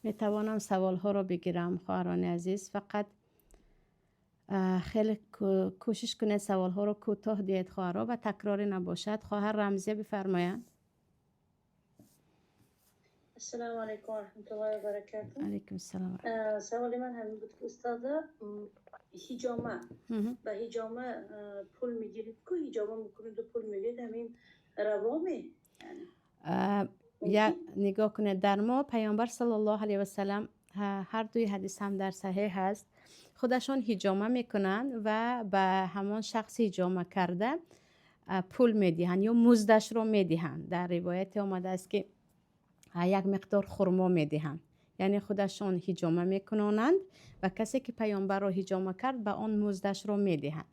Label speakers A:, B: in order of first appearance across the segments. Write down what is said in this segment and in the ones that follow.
A: میتوانم سوال ها رو بگیرم خواهران عزیز؟ فقط خیلی کوشش کنید سوال ها رو کوتاه دید خواهرها و تکراری نباشد. خواهر رمزیه بفرمایند.
B: السلام علیکم و رحمت الله و برکاته.
A: علیکم السلام.
B: سوال من همین بود که استاده هیجامه به هیجامه پول میگیرید که هیجامه میکنید و پول میگیرید همین روامی
A: یا نگاه کنید در ما پیامبر صلی الله علیه و سلم هر دوی حدیث هم در صحیح هست خودشان هیجامه میکنن و به همان شخص هیجامه کرده پول میدهند یا مزدش رو میدهند. در روایت آمده است که یک مقدار خرما میدهند، یعنی خودشان هیجامه میکنند و کسی که پیامبر رو هیجامه کرد به آن مزدش رو میدهند.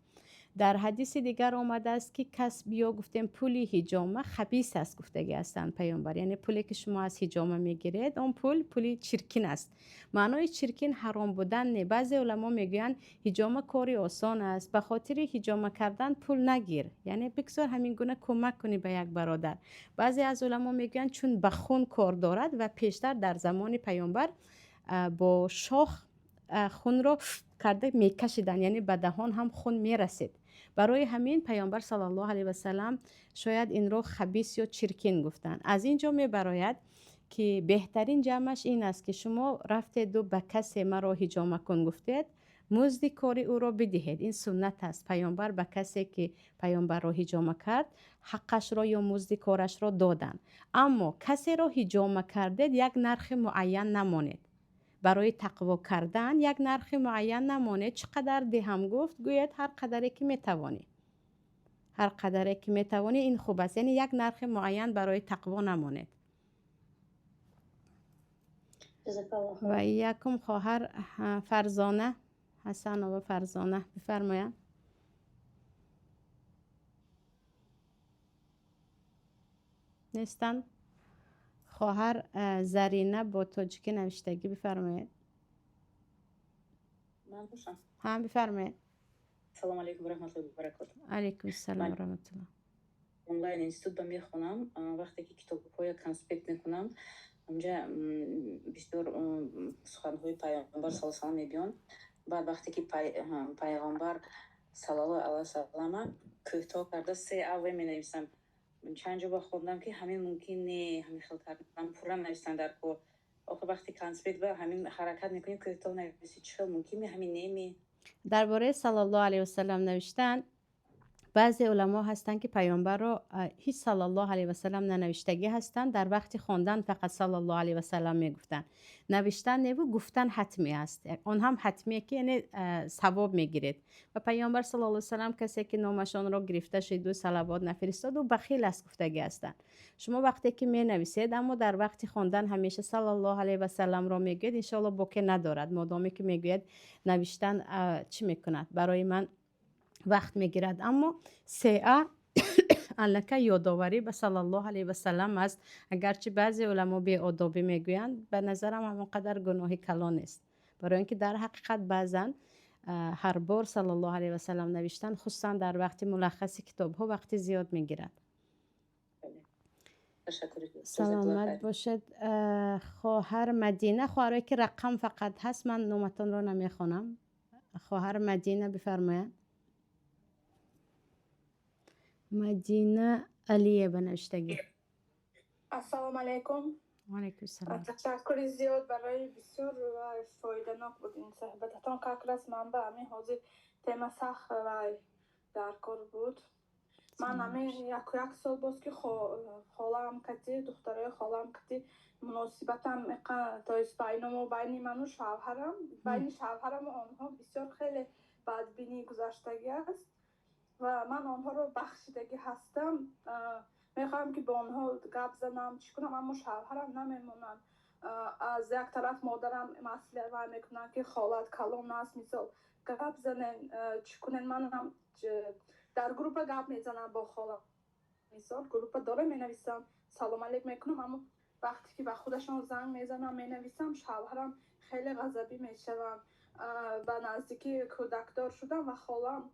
A: در حدیث دیگر آمده است که کس بیا گفتیم پولی هیجامه خبیث است گفتگی هستند پیامبر، یعنی پولی که شما از هیجامه میگیرید اون پولی چرکین است. معنای چرکین حرام بودن نه. بعضی علما میگویند هیجامه کاری آسان است، به خاطر هیجامه کردن پول نگیر، یعنی بگذار همین گونه کمک کنی به یک برادر. بعضی از علما میگویند چون به خون کار دارد و پیشتر در زمان پیامبر با شاخ خون رو کرده میکشیدن، یعنی به دهان هم خون میرسید. برای همین پیامبر صلی الله علیه و سلم شاید این رو خبیث یا چرکین گفتن. از اینجا میبراید که بهترین جمعش این است که شما رفتید و به کسی مرا هیجامه کن گفتید، مزد کاری او را بدهید. این سنت است. پیامبر به کسی که پیامبر را هیجامه کرد حقش را یا مزد کارش را دادن. اما کسی را هیجامه کردید یک نرخ معین نمانید. برای تقوا کردن یک نرخ معین نمانید. چقدر دهم گفت گوید هر قدری که میتوانی، هر قدری که میتوانی. این خوب است، یعنی یک نرخ معین برای تقوا نمانید. و یکم خواهر فرزانه حسن و فرزانه بفرمایند. نیستن؟ خواهر زرینه با تاجیکی نوشتگی بفرمایید.
C: من باشم.
A: هم بفرمایید.
C: سلام علیکم و رحمت الله و برکاته.
A: علیکم السلام و رحمت الله.
C: онлайн институт ба мехонам. вақте ки китобҳоя конспект мекунам, ҳамҷа бисёр суханҳои пайғамбар саллаллоҳу алайҳи ва саллам мебиён. баъд вақте ки пайғамбар саллаллоҳу алайҳи ва саллама кӯтоҳ карда 3 авве менависам. чанд ҷо ба хондам ки ҳамин мумкин не, ҳамин хел кардам пурра нависам дар кор. охир вақти конспект ба ҳамин ҳаракат мекунӣ кӯтоҳ нависӣ, чӣ хел мумкин ме ҳамин неми.
A: درباره صلی الله علیه و سلم نوشتن بعضی علما هستند که پیامبر رو هیچ صلی الله علیه و سلم ننوشتگی هستند، در وقت خواندن فقط صلی الله علیه و سلم میگفتن. نوشتن نبود، گفتن حتمی است. اون هم حتمیه که یعنی ثواب میگیرید. و پیامبر صلی الله علیه و سلم کسی که نامشان رو گرفته شد و صلوات نفرستاد و بخیل از گفتگی هستند. شما وقتی که می نویسید اما در وقت خواندن همیشه صلی الله علیه و سلم رو میگید، ان شاء الله بوکه ندارد. مادامی که میگوید نوشتن چی میکند برای من وقت میگیرد. اما سیعه الکه یادآوری به صلی الله علیه و سلم است. اگرچه بعضی علما بی آدابی میگویند، به نظرم همانقدر گناه کلان است، برای اینکه در حقیقت بعضا هر بار صلی الله علیه و سلم نوشتن خصوصا در وقت ملخص کتاب ها وقتی زیاد میگیرد. سلامت باشد. خواهر مدینه، خواهرایی که رقم فقط هست من نامتان را نمیخوانم. خواهر مدینه بفرمایید. مدینه علیه بنوشتگی.
D: السلام علیکم.
A: و علیکم السلام.
D: تشکر زیاد برای بسیار فایده ناک بود این صحبتتان که رسما به همین حاضر تیم سخت و در کار بود. من همین یک سال باز که خالم کتی دخترای خالم کتی مناسبتم تا بین ما بین من و شوهرم بین شوهرم و آنها بسیار خیلی بدبینی گذشتگی است و من آنها رو بخشیدگی هستم. میخوام که با آنها گپ زنم چی کنم، اما شوهرم نمیمونن. از یک طرف مادرم مسئله و میکنن که خالت کلان است، مثال گپ زنن چی کنن. منم در گروپ گپ میزنم با خالم، مثال گروپ داره مینویسم سلام علیک میکنم، اما وقتی که به خودشان زنگ میزنم مینویسم شوهرم خیلی غضبی میشوم. و نزدیکی کودکدار شدم و خالم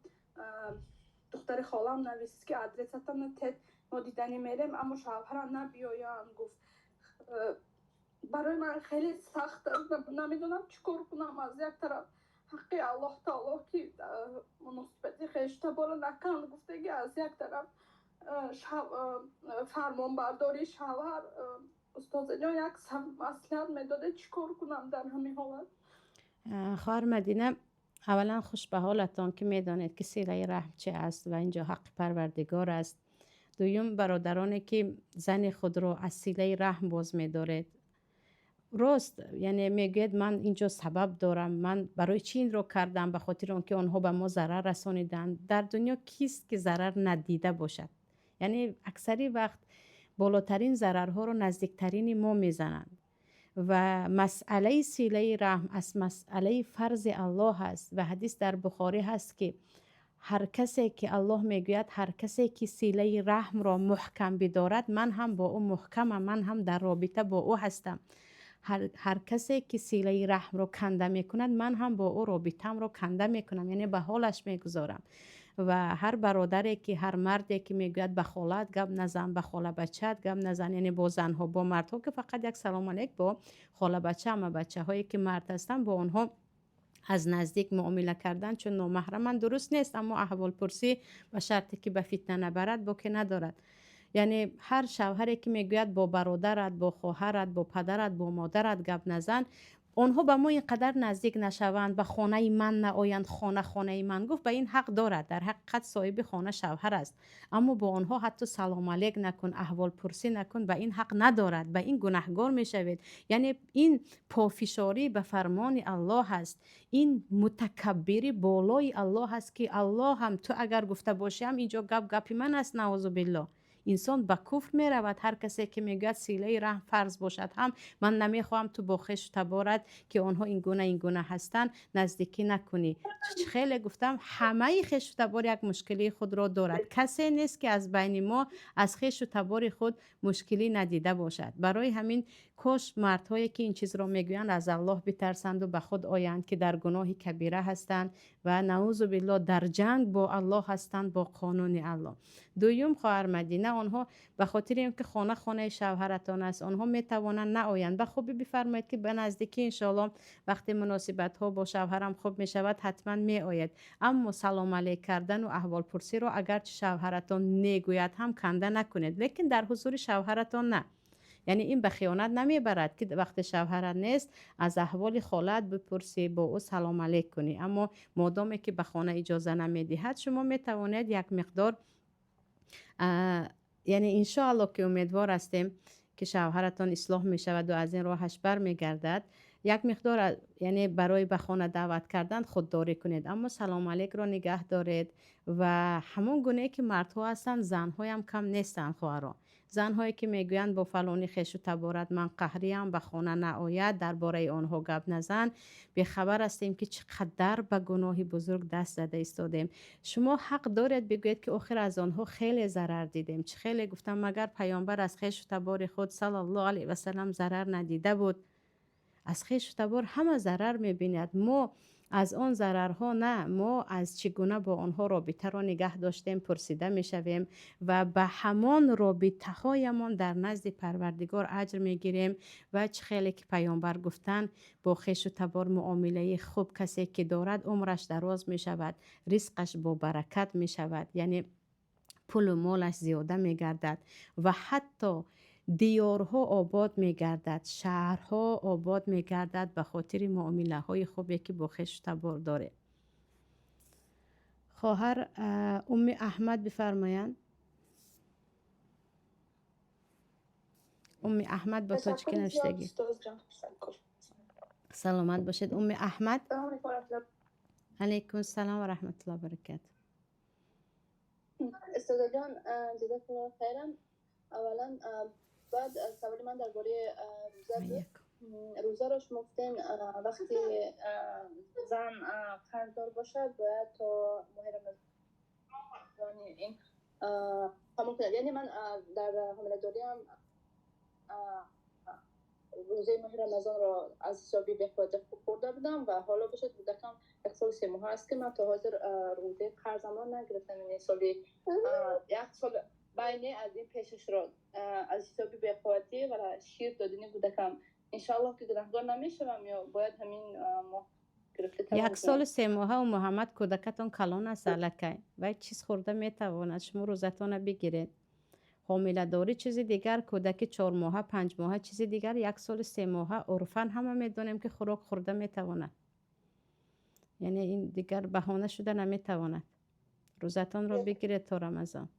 D: دختر خالم نویسید که آدرستم تد ما دیدنی میرم، اما شوهرم نبیایم. گفت برای من خیلی سخت است. نمیدونم چیکار کنم. از یک طرف حق الله تعالی که مناسبت خیش تبارو نکن گفتگی، از یک طرف فرمان برداری شوهر. استاد جان یک مسئله میداده چیکار کنم در همین حالت؟
A: خواهر مدینه، اولا خوش به حالتان که میدانید که صله رحم چه است و اینجا حق پروردگار است. دویم، برادرانی که زن خود را از صله رحم باز می‌دارید، راست یعنی میگید من اینجا سبب دارم، من برای چی این رو کردم؟ به خاطر اون که آنها به ما ضرر رسانیدند. در دنیا کیست که ضرر ندیده باشد؟ یعنی اکثری وقت بالاترین ضررها رو نزدیکترین ما میزنند و مسئله صله رحم از مسئله فرض الله است و حدیث در بخاری هست که هر کسی که الله میگوید هر کسی که صله رحم را محکم بدارد من هم با او محکمم، من هم در رابطه با او هستم. هر کسی که صله رحم رو کنده میکند من هم با او رابطم رو کنده میکنم، یعنی به حالش میگذارم. و هر برادری که هر مردی که میگوید به خالت گپ نزن، به خاله بچت گپ نزن، یعنی با زنها با مردها که فقط یک سلام علیک، با خاله بچه اما بچه هایی که مرد هستن با اونها از نزدیک معامله کردن چون نامحرمن درست نیست، اما احوال پرسی به شرطی که به فتنه نبرد با که ندارد. یعنی هر شوهری که میگوید با برادرت، با خواهرت، با پدرت، با مادرت گپ نزن، آنها به ما اینقدر نزدیک نشوند، به خانه من نآیند، خانه من. گفت به این حق دارد، در حقیقت صاحب خانه شوهر است، اما با آنها حتی سلام علیک نکن، احوال پرسی نکن، به این حق ندارد، به این گناهگار میشوید. یعنی این پافشاری به فرمان الله است، این متکبری بالای الله است که الله هم تو اگر گفته باشم اینجا گپ من است، نعوذ بالله. انسان به کفر می رود. هر کسی که میگوید صله رحم فرض باشد هم من نمیخواهم تو با خویش تبارد که آنها این گونه هستند نزدیکی نکنی. خیلی گفتم همه خویش تبار یک مشکلی خود را دارد، کسی نیست که از بین ما از خویش تبار خود مشکلی ندیده باشد. برای همین کاش مردهایی که این چیز را میگویند از الله بترسند و به خود آیند که در گناه کبیره هستند و نعوذ بالله در جنگ با الله هستند، با قانون الله. دویم، خواهر مدینه، آنها به خاطر اینکه خانه شوهرتان است آنها میتوانند نآیند. به خوبی بفرمایید که به نزدیکی انشاءالله وقتی مناسبت ها با شوهرم خوب می شود حتما می آید، اما سلام علیک کردن و احوال پرسی را اگرچه شوهرتان میگوید هم کنده نکنید، لیکن در حضور شوهرتان نه. یعنی این به خیانت نمیبرد که وقت شوهرت نیست از احوال خالت بپرسی، با او سلام علیک کنی، اما مادامی که به خانه اجازه نمیدهد شما میتوانید یک مقدار یعنی انشاءالله که امیدوار هستیم که شوهرتان اصلاح می شود و از این راهش بر می گردد، یک مقدار یعنی برای به خانه دعوت کردن خودداری کنید، اما سلام علیک را نگه دارید. و همون گونه که مردها هستند زنهای هم کم نیستند. خواهران، زنهایی که میگویند با فلانی خویش و تبارت من قهریم، به خانه نآید، درباره آنها گپ نزن، به خبر هستیم که چقدر به گناه بزرگ دست زده ایستادیم. شما حق دارید بگویید که آخر از آنها خیلی ضرر دیدیم. چه خیلی گفتم مگر پیامبر از خویش و تبار خود صلی الله علیه و سلم ضرر ندیده بود؟ از خویش و تبار همه ضرر میبیند. ما از آن ضررها نه، ما از چگونه با آنها رابطه را نگه داشتیم پرسیده میشویم و به همان رابطه هایمان در نزد پروردگار اجر میگیریم. و چه خیلی که پیامبر گفتن با خویش و تبار معامله خوب کسی که دارد عمرش دراز میشود، رزقش با برکت میشود، یعنی پول و مالش زیاده میگردد و حتی دیارها آباد میگردد، شهرها آباد میگردد به خاطر معامله های خوبی که با خویش تبار داره. خواهر ام احمد بفرمایند. ام احمد با تاجیکی نوشتگی. سلامت باشید ام احمد. علیکم السلام و رحمت الله و برکاته.
E: استاد جان جزاک الله خیرا. اولا بعد سوال من درباره روزه بود. روزه را شما گفتین وقتی زن قرضدار باشه باید تا ماه رمضان این تمام کنه. یعنی من در حامله داری هم روزه ماه رمضان را از حسابی به خود خورده بودم و حالا بشد بودکم یک سال 3 ماه است که من تا حاضر روزه قرضم نگرفتم. یعنی سالی یک سال بینه از این پیشش را از حسابی به خودی و شیر دادنی بودکم انشالله که گناهگار نمیشوم یا باید همین ماه گرفته تمام
A: 1 سال و 3 ماهه و محمد کودکتون کلان است الکی و چیز خورده میتواند شما روزتون بگیرید. حامله داری چیز دیگر، کودک 4 ماهه 5 ماهه چیز دیگر، 1 سال و 3 ماهه عرفاً همه میدونیم که خوراک خورده میتواند. یعنی این دیگر بهانه شده نمیتواند. روزتون رو بگیرید تا رمضان.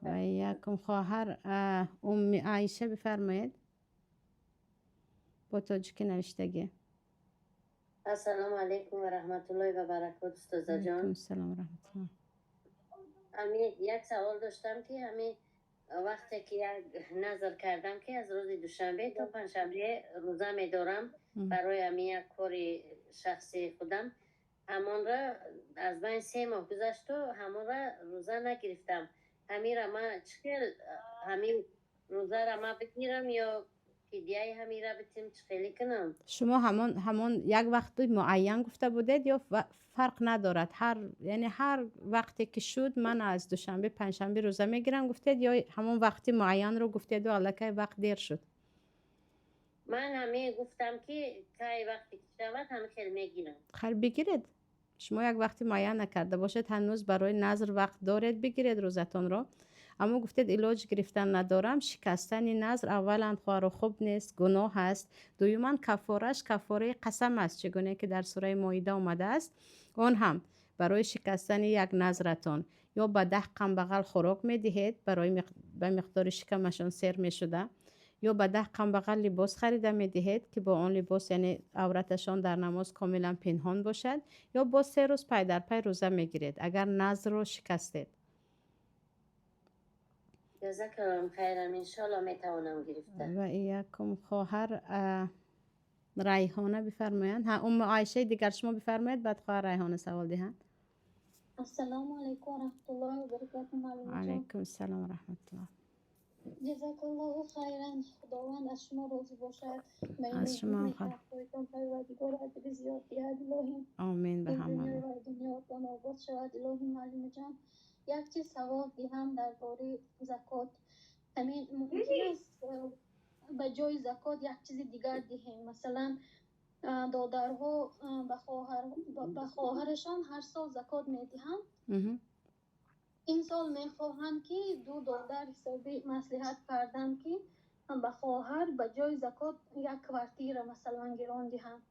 A: و یکم خواهر ام عایشه بفرمایید با تاجیکی نوشتگی.
F: السلام علیکم و رحمت الله و برکاته استاذه جان.
A: علیکم السلام و رحمت الله.
F: همین یک سوال داشتم که همین وقتی که یک نظر کردم که از روز دوشنبه تا پنجشنبه روزه میدارم برای همین یک کار شخصی خودم، همان را از بین 3 ماه گذشت و همان را روزه نگرفتم. همین را من چخیل همین روزه را من بگیرم یا فدیه همین را بتیم چخیلی کنم؟
A: شما همون یک وقت معین گفته بودید یا فرق ندارد؟ یعنی هر وقتی که شد من از دوشنبه پنجشنبه روزه میگیرم گفتید یا همون وقتی معین رو گفتید و الکی وقت دیر شد؟
F: من همه گفتم که وقتی که شود همه خیلی میگیرم.
A: خیر بگیرید. شما یک وقتی معین نکرده باشید هنوز برای نظر وقت دارید بگیرید روزتون رو. اما گفتید علاج گرفتن ندارم. شکستن نظر اولا خوار و خوب نیست، گناه است. دویما کفارش کفاره قسم است، چگونه که در سوره مائده آمده است. اون هم برای شکستن یک نظرتون یا به 10 قم بغل خوراک میدهید برای به مقدار شکمشون سیر میشده، یا به 10 قم بغل لباس خریده میدهید که با آن لباس یعنی عورتشان در نماز کاملا پنهان باشد، یا با 3 روز پی در پی روزه میگیرید اگر نظر رو شکستید.
F: جزاک الله خیرم، انشالله میتوانم گرفتم.
A: و یکم خواهر ریحانه بفرمایند. ام عایشه دیگر شما بفرمایید بعد خواهر ریحانه سوال دهند.
G: السلام علیکم و رحمت الله و برکاته. معلومه
A: علیکم السلام و رحمت الله.
G: جزاک الله خیرا. خداوند از شما راضی باشد.
A: از شما هم خیر.
G: خواهیتان پروردگار اجر زیاد دهد الهی.
A: آمین به
G: این
A: هم
G: دنیا
A: الله.
G: و دنیاتان آباد شود الهی. معلومه جان یک چیز سوال دهم درباره زکات. همین ممکن است به جای زکات یک چیز دیگر دهیم، مثلا دادرها به خواهرشان هر سال زکات میدهند. این سال میخواهند که 2 دادر حسابی مصلحت کردن که به خواهر به جای زکات 1 کوارتیر مثلا گران دهند.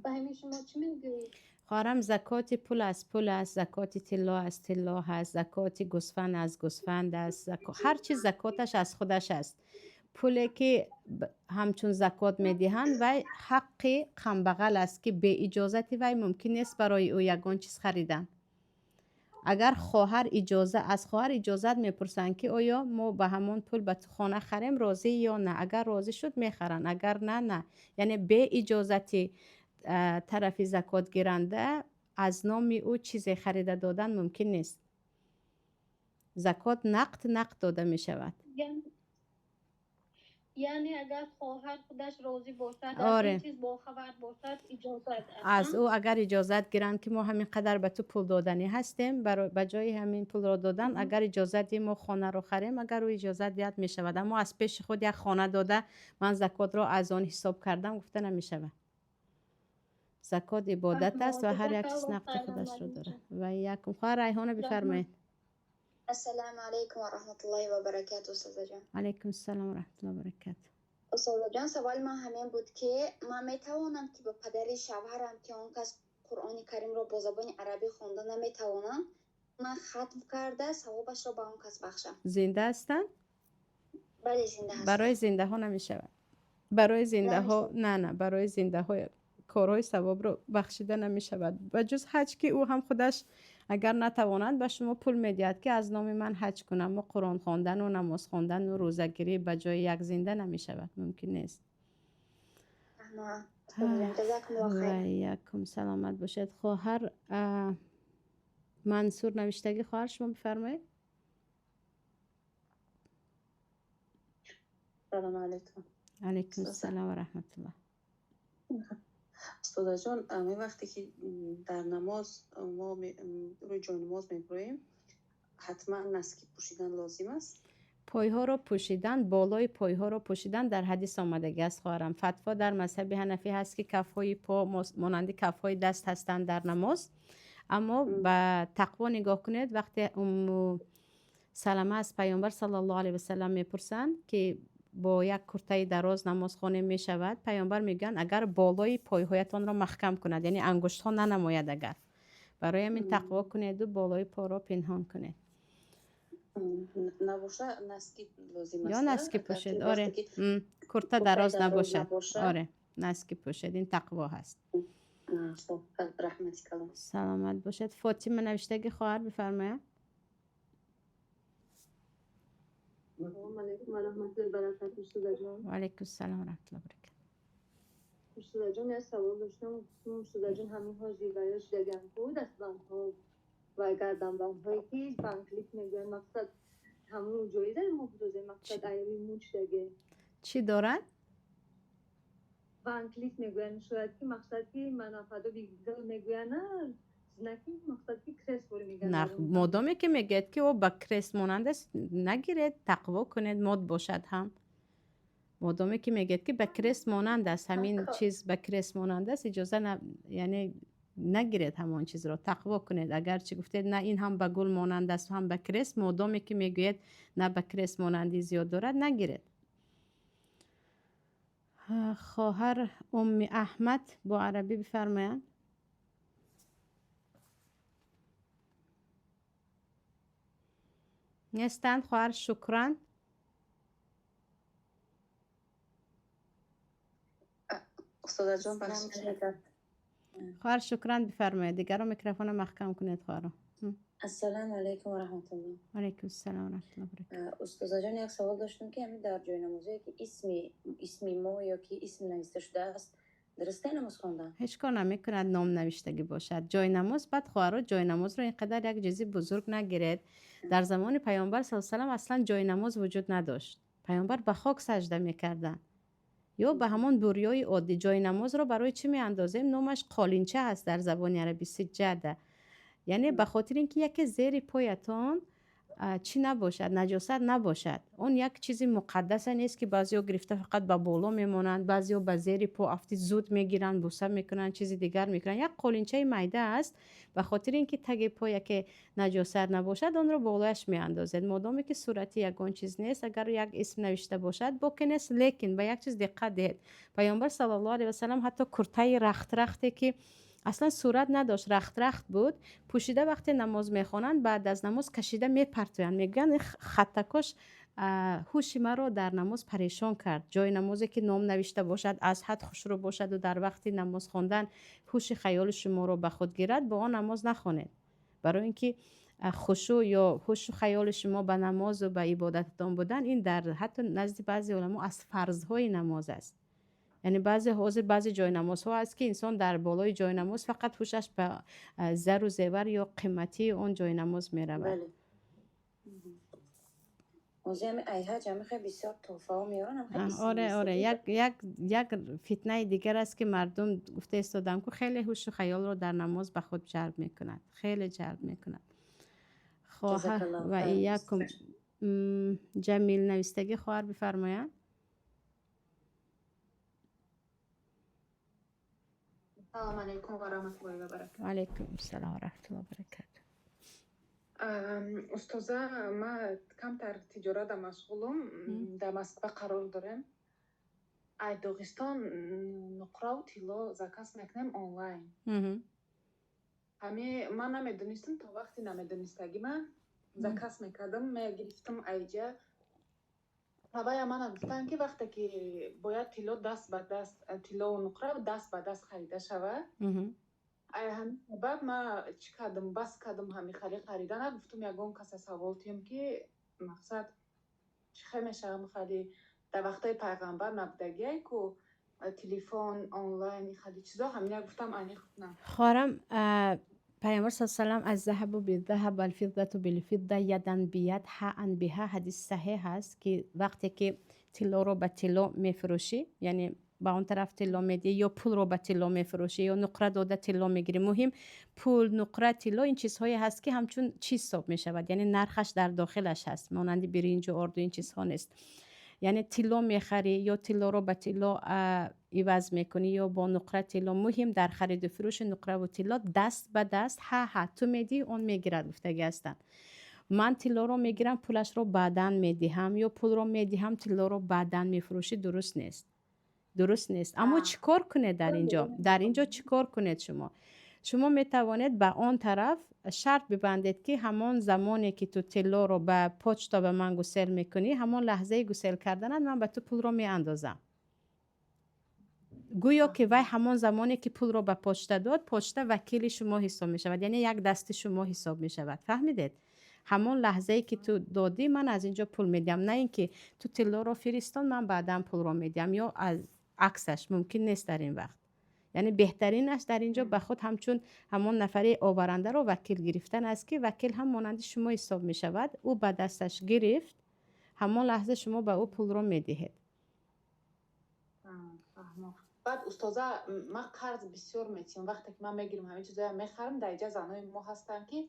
G: به همین شما چی میگویید؟
A: خواهرم زکات پول است پول است، زکات طلا از طلا هست، زکات گوسفند از گوسفند است، هر چیز زکاتش از خودش است. پولی که همچون زکات میدهند و حق قم بغل است که به اجازت وی ممکن است برای او یگان چیز خریدن. اگر خواهر از خواهر اجازت میپرسن که آیا ما به همون پول به تو خانه خریم راضی یا نه، اگر راضی شد میخرن، اگر نه. یعنی به اجازت طرف زکات گیرنده از نام او چیزی خریده دادن ممکن نیست. زکات نقد داده می شود.
G: یعنی اگر خواهر خودش راضی باشد،
A: آره.
G: از این چیز باخبر باشد، اجازت
A: از او اگر اجازت گیرند که ما همین قدر به تو پول دادنی هستیم، به جای همین پول رو دادن اگر اجازت دیم ما خانه رو خریم، اگر او اجازت دیت می شود. اما از پیش خود یک خانه داده من زکات رو از آن حساب کردم گفته نمی شود. زکات عبادت است و هر یک چیز نقد خودش رو داره. و یکم خواهر ریحانه بفرمایید.
H: السلام علیکم و رحمت الله و برکاته استاد جان.
A: علیکم السلام و رحمت الله و برکاته.
H: استاد جان سوال من همین بود که من میتوانم که به پدر شوهرم که اون کس قرآن کریم رو با زبان عربی خونده نمیتوانم، من ختم کرده ثوابش رو به اون کس بخشم.
A: زنده هستن؟
H: بله زنده هستن.
A: برای زنده ها نمی شود. برای زنده ها نه برای زنده ها کارهای ثواب رو بخشیده نمی شود. و جز حج که او هم خودش اگر نتوانند به شما پول میدهد که از نام من حج کنم و قرآن خواندن و نماز خواندن و روزه‌گیری به جای یک زنده نمی شود. ممکن نیست. و یکم سلامت باشد. خواهر منصور نوشتگی خواهر شما بفرمایید.
C: سلام علیکم.
A: علیکم السلام و رحمت الله.
C: استاد جان همه وقتی که در نماز ما روی جای نماز میپریم حتما نسکی پوشیدن لازم است؟
A: پایها رو پوشیدن، بالای پایها رو پوشیدن در حدیث آمده است خواهرم. فتوا در مذهب حنفی هست که کفهای پا مانند کفهای دست هستند در نماز. اما به تقوا نگاه کنید، وقتی سلمه از پیامبر صلی الله علیه و سلم میپرسند که با یک کرته دراز نماز خوانده می شود، پیامبر میگن اگر بالای پایهایتان را محکم کند، یعنی انگشت ها ننماید، اگر برای همین تقوا کنید و بالای پا را پنهان کنید.
C: نباشه نسکی لازم است
A: یا نسکی پوشید، آره، کرته دراز نباشد، آره، نسکی پوشید، این تقوا هست.
C: خب رحمتی کلام.
A: سلامت باشد. فاطمه نوشتگی خواهر بفرمایید.
I: السلام علیکم و رحمت الله و برکاته. استاد جان.
A: و علیکم السلام و رحمت الله و برکاته.
I: استاد جان یه سوال داشتم. استاد جان همین حاجی وایش دیگه بود اصلا ها و گردن بندهایی که بانکلیک میگن مقصد همون جایی داره مبروزه مقصد ایوی موچ دیگه
A: چی دارن؟
I: بانکلیک میگن شاید که مقصد که منافع بیگل میگن نه که مقصد که کرس بوری میگن.
A: نه، مادامی که میگید که او با کرس مانند است نگیرید، تقوا کنید مد باشد هم. مادامی که میگید که با کرس مانند است، همین چیز با کرس مانند است، اجازه یعنی نگیرید همون چیز رو، تقوا کنید. اگر چی گفتید نه این هم با گل مانند است هم با کرس، مادامی که میگوید نه با کرس مانندی زیاد دارد نگیرید. خواهر ام احمد با عربی بفرمایند. نیستند خواهر شکران.
C: استاد جان بخشید.
A: خواهر شکران بفرمایید. دیگر رو میکروفون محکم کنید خواهر.
C: السلام علیکم و رحمت الله.
A: و علیکم السلام و رحمت الله و برکاته.
C: استاد جان یک سوال داشتم که همین در جای نمازی که اسمی ما یا که اسم نوشته شده است درسته نماز خواندن؟
A: هیچ کار نمیکند نام نوشتگی باشد. جای نماز، بعد خواهرات جای نماز رو اینقدر یک چیزی بزرگ نگیرید. در زمان پیامبر صلی الله علیه و سلم اصلا جای نماز وجود نداشت. پیامبر به خاک سجده میکردن یا به همون بوریای عادی. جای نماز رو برای چی میاندازیم؟ نامش قالینچه هست در زبان عربی، سجاده. یعنی به خاطر اینکه یک زیر پایتان چی نباشد، نجاست نباشد. اون یک چیزی مقدس نیست که بعضیا گرفته فقط به بالا میمونند، بعضیا به زیر پا افتی زود میگیرن، بوسه میکنن، چیزی دیگر میکنن. یک قالینچه میده است، به خاطر اینکه تگ پای که نجاست نباشد اون رو بالایش میاندازید. مادامی که صورتی یگان چیز نیست، اگر یک اسم نوشته باشد باکی نیست، لیکن به یک چیز دقت دهید. پیامبر صلی الله علیه و سلم حتی کرته رختی که اصلا صورت نداشت، رخت بود، پوشیده وقتی نماز میخوانند بعد از نماز کشیده میپرتویند. میگن خطکش هوش مرا در نماز پریشان کرد. جای نمازی که نام نوشته باشد، از حد خوشرو باشد و در وقت نماز خواندن هوش خیال شما رو به خود گیرد، با آن نماز نخوانید. برای اینکه خشوع یا هوش خیال شما به نماز و به عبادتتان بودن، این در حتی نزد بعضی علما از فرضهای نماز است. یعنی بعضی جای نماز ها هست که انسان در بالای جای نماز فقط هوشش به زر و زیور یا قیمتی اون جای نماز می رود.
C: بله. موضوع ایها جمع خیلی بسیار توفه و میارن.
A: آره یک فتنه دیگر است که مردم گفته استادم که خیلی هوش و خیال رو در نماز به خود جلب میکند، خیلی جلب میکند. خواهر و ایاکم. جمیل نویستگی خواهر بفرمایند.
J: السلام علیکم و رحمت الله و برکاته.
A: و علیکم السلام و رحمت الله و برکاته.
J: استاذه ما کمتر تجارت مشغولم، در مسکو قرار دارم. ای داغستان نقره و طلا زکات میکنم آنلاین. همه من نمیدونستم، تا وقتی نمیدونستگی من زکات میکردم، میگرفتم ایجا. هوای من گفتن که وقتی که باید طلا دست به دست، طلا و نقره دست به دست خریده شود. همین سبب ما چی کردم، بس کردم همین خریدن. گفتم یگان کس سوال تیم که مقصد چی میشه خیلی در وقتای پیغمبر نبودگی که تلفن آنلاین خیلی چیزا همین گفتم آنی خودم.
A: خارم پیامبر صلی الله علیه و سلم از ذهب و بالذهب و الفضة بالفضة یدا بید حقا بها حدیث صحیح هست که وقتی که طلا رو به طلا میفروشی، یعنی با اون طرف طلا میدی یا پول رو به طلا میفروشی یا نقره داده طلا میگیری. مهم پول، نقره، طلا این چیزهایی هست که همچون چیز حساب میشود، یعنی نرخش در داخلش هست، مانند برنج و اردو این چیزها نیست. یعنی طلا میخری یا طلا رو به طلا عوض میکنی یا با نقره طلا. مهم در خرید و فروش نقره و طلا دست به دست تو میدی اون میگیرد گفتگی هستن. من طلا رو میگیرم پولش رو بعداً میدهم یا پول رو میدهم طلا رو بعداً میفروشی. درست نیست. اما چیکار کنید در اینجا چیکار کنید؟ شما میتوانید به آن طرف شرط ببندید که همان زمانی که تو طلا رو به پوچتا به من گسیل میکنی، همان لحظه گسیل کردن من به تو پول رو میاندازم. گویا که وای همان زمانی که پول رو به پوچتا داد، پوچتا وکیل شما حساب میشود، یعنی یک دست شما حساب میشود. فهمیدید؟ همون لحظه ای که تو دادی من از اینجا پول میدم، نه اینکه تو طلا رو فرستان من بعداً پول رو میدم یا از عکسش ممکن نیست در این وقت. یعنی بهترینش در اینجا به خود همچون همون نفری آورنده رو وکیل گرفتن است که وکیل هم مانند شما حساب می شود. او به دستش گرفت، همون لحظه شما به او پول رو می دهید.
J: بعد استاذه ما قرض بسیار میتیم، وقتی که من میگیرم همین چیزا میخرم، در اینجا زنای ما هستن که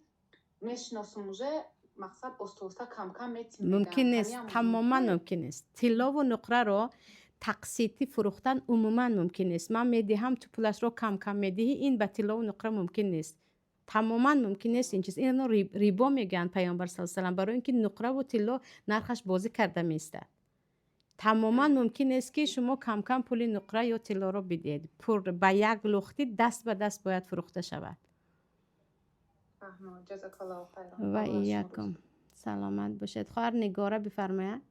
J: میشناسم موزه مقصد استاذه کم کم میتیم.
A: ممکن نیست، تماما ممکن نیست. طلا و نقره رو تقسیطی فروختن عموما ممکن نیست. من میدهم تو پولش رو کم کم میدهی، این به طلا و نقره ممکن نیست. تماما ممکن نیست این چیز. اینو ریبا میگن پیامبر صلی الله علیه و آله، برای اینکه نقره و طلا نرخش بازی کرده میسته. تماما ممکن نیست که شما کم کم پول نقره یا طلا رو بدید. به یک لختی دست به دست باید فروخته شود.
J: جزاک الله خیر.
A: و ایاکم. سلامت باشید. خواهر نگاره بفرمایید.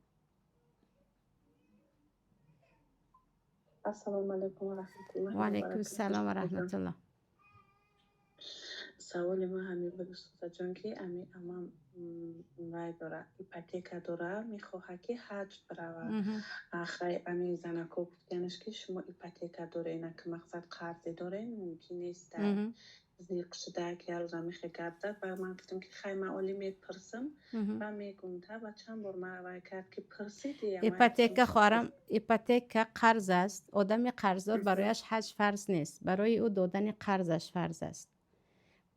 K: السلام علیکم و رحمت الله.
A: و علیکم السلام و رحمت الله.
K: سوال ما همین بود استاد جان که امام وای داره ایپاتیک داره، میخواه که حج بروه. آخه امی زنکو گفتنش که شما ایپاتیک داره، اینا که مقصد قرض داره ممکن نیست زیق شده که روزا میخواه کرده. و من گفتم که خیلی معالی میپرسم و میگونده و چند بار من وای کرد که پرسیدی.
A: ایپاتیک خواهرم، ایپاتیک قرض است. آدم قرضدار برایش حج فرض نیست، برای او دادن قرضش فرض است.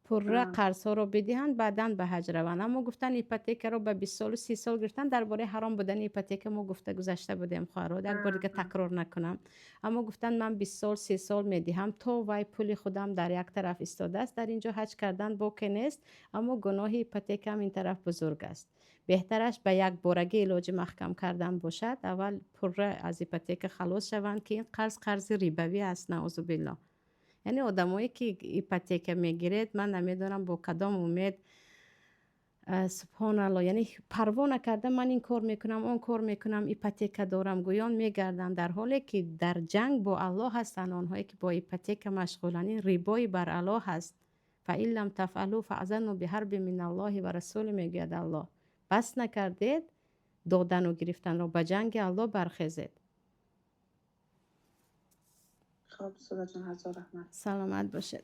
A: پره قرض ها رو بدهند بعداً به حج روند. اما گفتن ایپاتیک رو به 20 سال و 30 سال گرفتن. درباره حرام بودن ایپاتیک ما گفته گذشته بودیم خواهر، یک بار دیگه تکرار نکنم. اما گفتن من 20 سال 30 سال میدهم تا وای پول خودم در یک طرف ایستاده است. در اینجا حج کردن باکی نیست، اما گناه ایپاتیک هم این طرف بزرگ است. بهترش به یک بارگی علاج محکم کردن باشد. اول پره از ایپاتیک خلاص شوند که این قرض ریبوی است، نعوذ بالله. یعنی آدمایی که ایپاتیک میگیرید من نمیدونم با کدام امید، سبحان الله، یعنی پروا نکرده من این کار میکنم اون کار میکنم ایپاتیک دارم گویان میگردن، در حالی که در جنگ با الله هستن. آنهایی که با ایپاتیک مشغولن، این ریبای بر الله هست. فإن لم تفعلوا فأذنوا بحرب من الله و رسول میگوید الله. بس نکردید دادن و گرفتن رو، به جنگ الله برخیزید.
K: خب استاد جان هزار رحمت.
A: سلامت باشید.